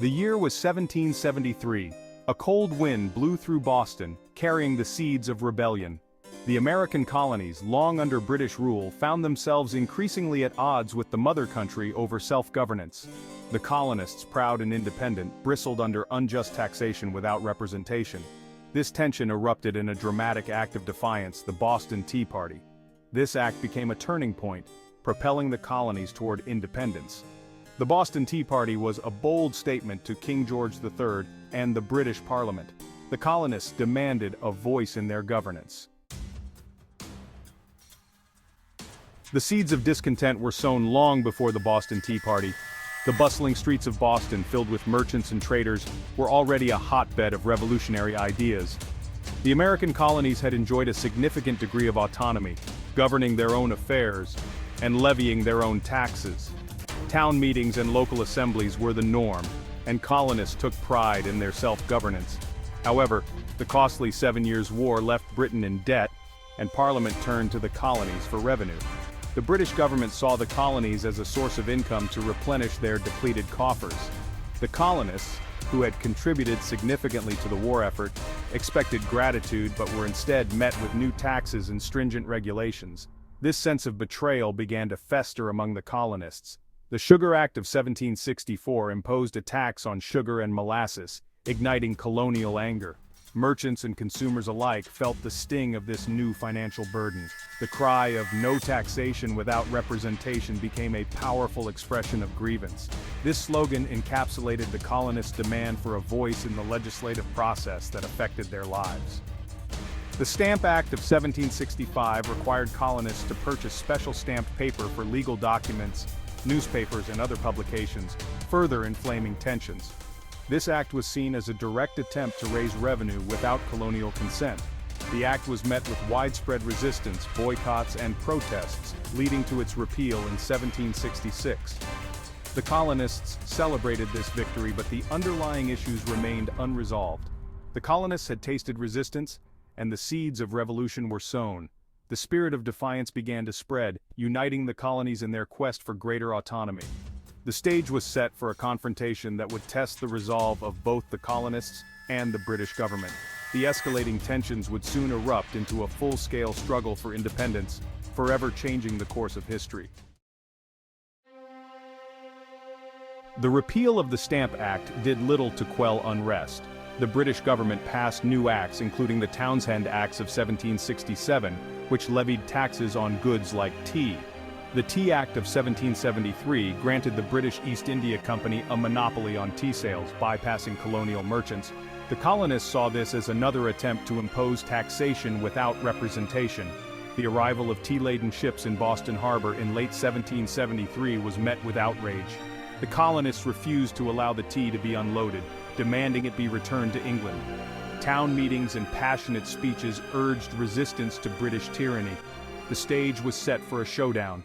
The year was 1773. A cold wind blew through Boston, carrying the seeds of rebellion. The American colonies, long under British rule, found themselves increasingly at odds with the mother country over self-governance. The colonists, proud and independent, bristled under unjust taxation without representation. This tension erupted in a dramatic act of defiance, the Boston Tea Party. This act became a turning point, propelling the colonies toward independence. The Boston Tea Party was a bold statement to King George III and the British Parliament. The colonists demanded a voice in their governance. The seeds of discontent were sown long before the Boston Tea Party. The bustling streets of Boston, filled with merchants and traders, were already a hotbed of revolutionary ideas. The American colonies had enjoyed a significant degree of autonomy, governing their own affairs and levying their own taxes. Town meetings and local assemblies were the norm, and colonists took pride in their self-governance. However, the costly 7 Years' War left Britain in debt, and Parliament turned to the colonies for revenue. The British government saw the colonies as a source of income to replenish their depleted coffers. The colonists, who had contributed significantly to the war effort, expected gratitude but were instead met with new taxes and stringent regulations. This sense of betrayal began to fester among the colonists. The Sugar Act of 1764 imposed a tax on sugar and molasses, igniting colonial anger. Merchants and consumers alike felt the sting of this new financial burden. The cry of "no taxation without representation" became a powerful expression of grievance. This slogan encapsulated the colonists' demand for a voice in the legislative process that affected their lives. The Stamp Act of 1765 required colonists to purchase special stamped paper for legal documents, newspapers, and other publications, further inflaming tensions. This act was seen as a direct attempt to raise revenue without colonial consent. The act was met with widespread resistance, boycotts, and protests, leading to its repeal in 1766. The colonists celebrated this victory, but the underlying issues remained unresolved. The colonists had tasted resistance, and the seeds of revolution were sown. The spirit of defiance began to spread, uniting the colonies in their quest for greater autonomy. The stage was set for a confrontation that would test the resolve of both the colonists and the British government. The escalating tensions would soon erupt into a full-scale struggle for independence, forever changing the course of history. The repeal of the Stamp Act did little to quell unrest. The British government passed new acts, including the Townshend Acts of 1767, which levied taxes on goods like tea. The Tea Act of 1773 granted the British East India Company a monopoly on tea sales, bypassing colonial merchants. The colonists saw this as another attempt to impose taxation without representation. The arrival of tea-laden ships in Boston Harbor in late 1773 was met with outrage. The colonists refused to allow the tea to be unloaded, demanding it be returned to England. Town meetings and passionate speeches urged resistance to British tyranny. The stage was set for a showdown.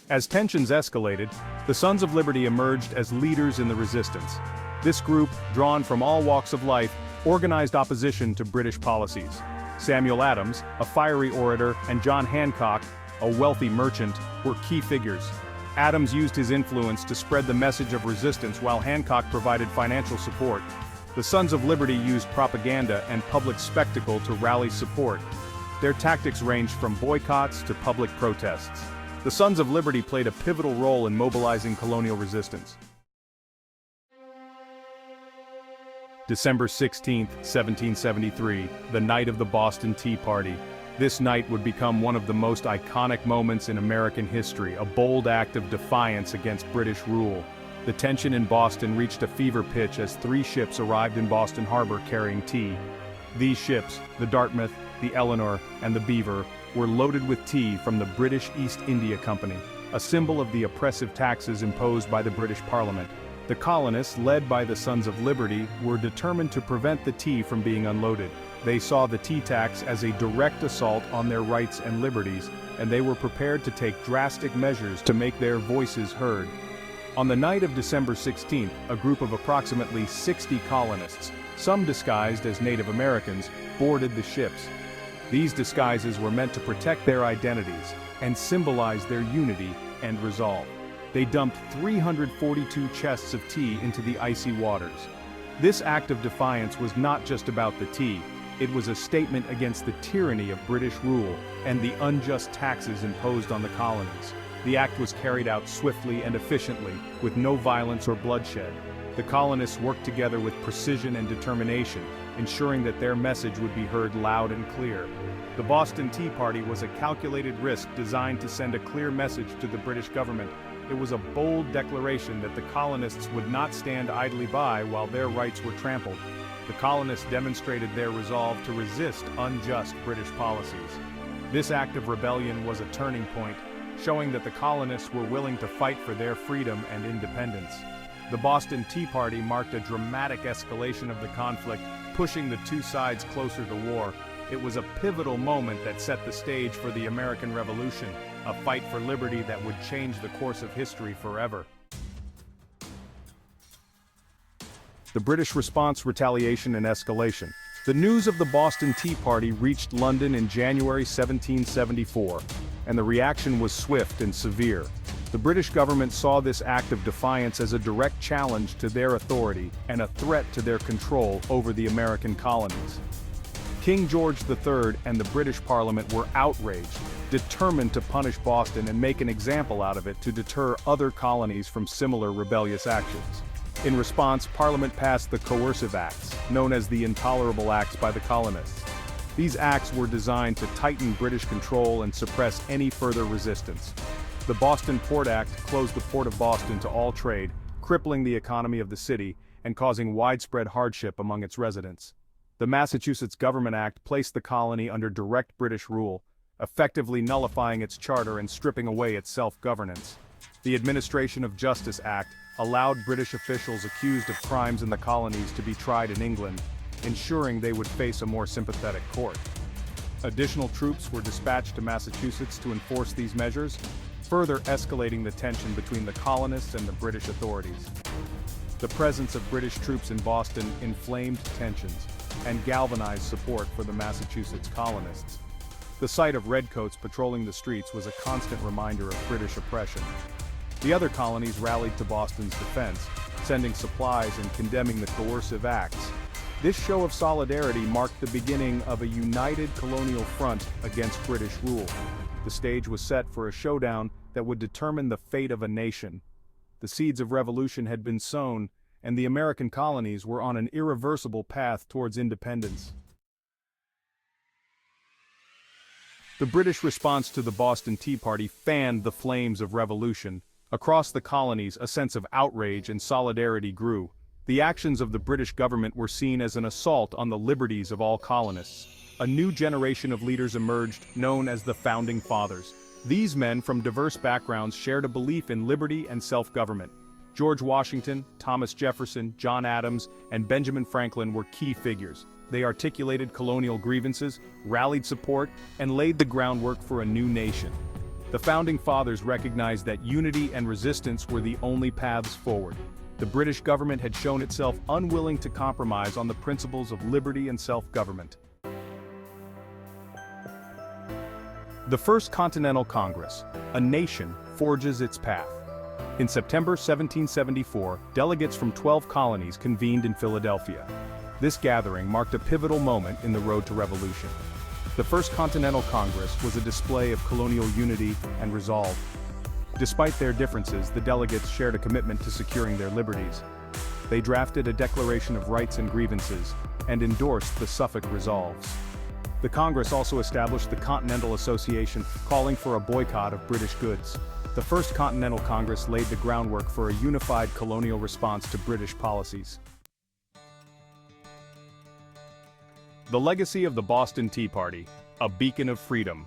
As tensions escalated, the Sons of Liberty emerged as leaders in the resistance. This group, drawn from all walks of life, organized opposition to British policies. Samuel Adams, a fiery orator, and John Hancock, a wealthy merchant, were key figures. Adams used his influence to spread the message of resistance while Hancock provided financial support. The Sons of Liberty used propaganda and public spectacle to rally support. Their tactics ranged from boycotts to public protests. The Sons of Liberty played a pivotal role in mobilizing colonial resistance. December 16, 1773, the night of the Boston Tea Party. This night would become one of the most iconic moments in American history, a bold act of defiance against British rule. The tension in Boston reached a fever pitch as 3 ships arrived in Boston Harbor carrying tea. These ships, the Dartmouth, the Eleanor, and the Beaver, were loaded with tea from the British East India Company, a symbol of the oppressive taxes imposed by the British Parliament. The colonists, led by the Sons of Liberty, were determined to prevent the tea from being unloaded. They saw the tea tax as a direct assault on their rights and liberties, and they were prepared to take drastic measures to make their voices heard. On the night of December 16th, a group of approximately 60 colonists, some disguised as Native Americans, boarded the ships. These disguises were meant to protect their identities and symbolize their unity and resolve. They dumped 342 chests of tea into the icy waters. This act of defiance was not just about the tea, it was a statement against the tyranny of British rule and the unjust taxes imposed on the colonies. The act was carried out swiftly and efficiently, with no violence or bloodshed. The colonists worked together with precision and determination, ensuring that their message would be heard loud and clear. The Boston Tea Party was a calculated risk designed to send a clear message to the British government. It was a bold declaration that the colonists would not stand idly by while their rights were trampled. The colonists demonstrated their resolve to resist unjust British policies. This act of rebellion was a turning point, showing that the colonists were willing to fight for their freedom and independence. The Boston Tea Party marked a dramatic escalation of the conflict, pushing the two sides closer to war. It was a pivotal moment that set the stage for the American Revolution, a fight for liberty that would change the course of history forever. The British response, retaliation, and escalation. The news of the Boston Tea Party reached London in January 1774, and the reaction was swift and severe. The British government saw this act of defiance as a direct challenge to their authority and a threat to their control over the American colonies. King George III and the British Parliament were outraged, determined to punish Boston and make an example out of it to deter other colonies from similar rebellious actions. In response, Parliament passed the Coercive Acts, known as the Intolerable Acts by the colonists. These acts were designed to tighten British control and suppress any further resistance. The Boston Port Act closed the port of Boston to all trade, crippling the economy of the city and causing widespread hardship among its residents. The Massachusetts Government Act placed the colony under direct British rule, effectively nullifying its charter and stripping away its self-governance. The Administration of Justice Act allowed British officials accused of crimes in the colonies to be tried in England, ensuring they would face a more sympathetic court. Additional troops were dispatched to Massachusetts to enforce these measures, further escalating the tension between the colonists and the British authorities. The presence of British troops in Boston inflamed tensions and galvanized support for the Massachusetts colonists. The sight of redcoats patrolling the streets was a constant reminder of British oppression. The other colonies rallied to Boston's defense, sending supplies and condemning the coercive acts. This show of solidarity marked the beginning of a united colonial front against British rule. The stage was set for a showdown that would determine the fate of a nation. The seeds of revolution had been sown, and the American colonies were on an irreversible path towards independence. The British response to the Boston Tea Party fanned the flames of revolution. Across the colonies, a sense of outrage and solidarity grew. The actions of the British government were seen as an assault on the liberties of all colonists. A new generation of leaders emerged, known as the Founding Fathers. These men from diverse backgrounds shared a belief in liberty and self-government. George Washington, Thomas Jefferson, John Adams, and Benjamin Franklin were key figures. They articulated colonial grievances, rallied support, and laid the groundwork for a new nation. The Founding Fathers recognized that unity and resistance were the only paths forward. The British government had shown itself unwilling to compromise on the principles of liberty and self-government. The First Continental Congress, a nation, forges its path. In September 1774, delegates from 12 colonies convened in Philadelphia. This gathering marked a pivotal moment in the road to revolution. The First Continental Congress was a display of colonial unity and resolve. Despite their differences, the delegates shared a commitment to securing their liberties. They drafted a Declaration of Rights and Grievances and endorsed the Suffolk Resolves. The Congress also established the Continental Association, calling for a boycott of British goods. The First Continental Congress laid the groundwork for a unified colonial response to British policies. The legacy of the Boston Tea Party, a beacon of freedom.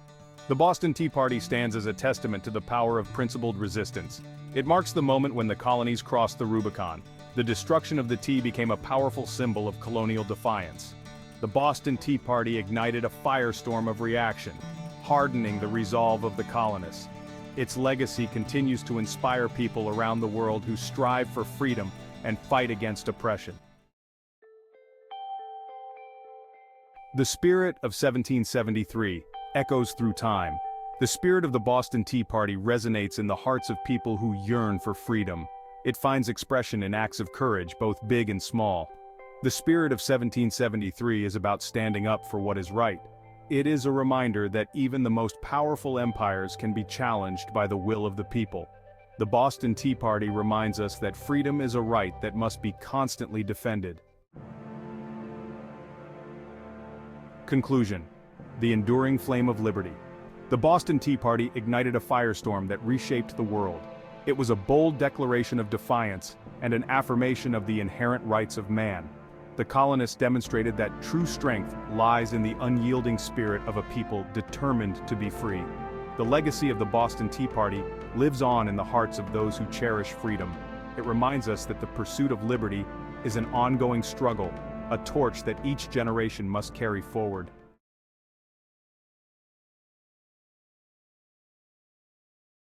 The Boston Tea Party stands as a testament to the power of principled resistance. It marks the moment when the colonies crossed the Rubicon. The destruction of the tea became a powerful symbol of colonial defiance. The Boston Tea Party ignited a firestorm of reaction, hardening the resolve of the colonists. Its legacy continues to inspire people around the world who strive for freedom and fight against oppression. The spirit of 1773 echoes through time. The spirit of the Boston Tea Party resonates in the hearts of people who yearn for freedom. It finds expression in acts of courage, both big and small. The spirit of 1773 is about standing up for what is right. It is a reminder that even the most powerful empires can be challenged by the will of the people. The Boston Tea Party reminds us that freedom is a right that must be constantly defended. Conclusion: the enduring flame of liberty. The Boston Tea Party ignited a firestorm that reshaped the world. It was a bold declaration of defiance and an affirmation of the inherent rights of man. The colonists demonstrated that true strength lies in the unyielding spirit of a people determined to be free. The legacy of the Boston Tea Party lives on in the hearts of those who cherish freedom. It reminds us that the pursuit of liberty is an ongoing struggle, a torch that each generation must carry forward.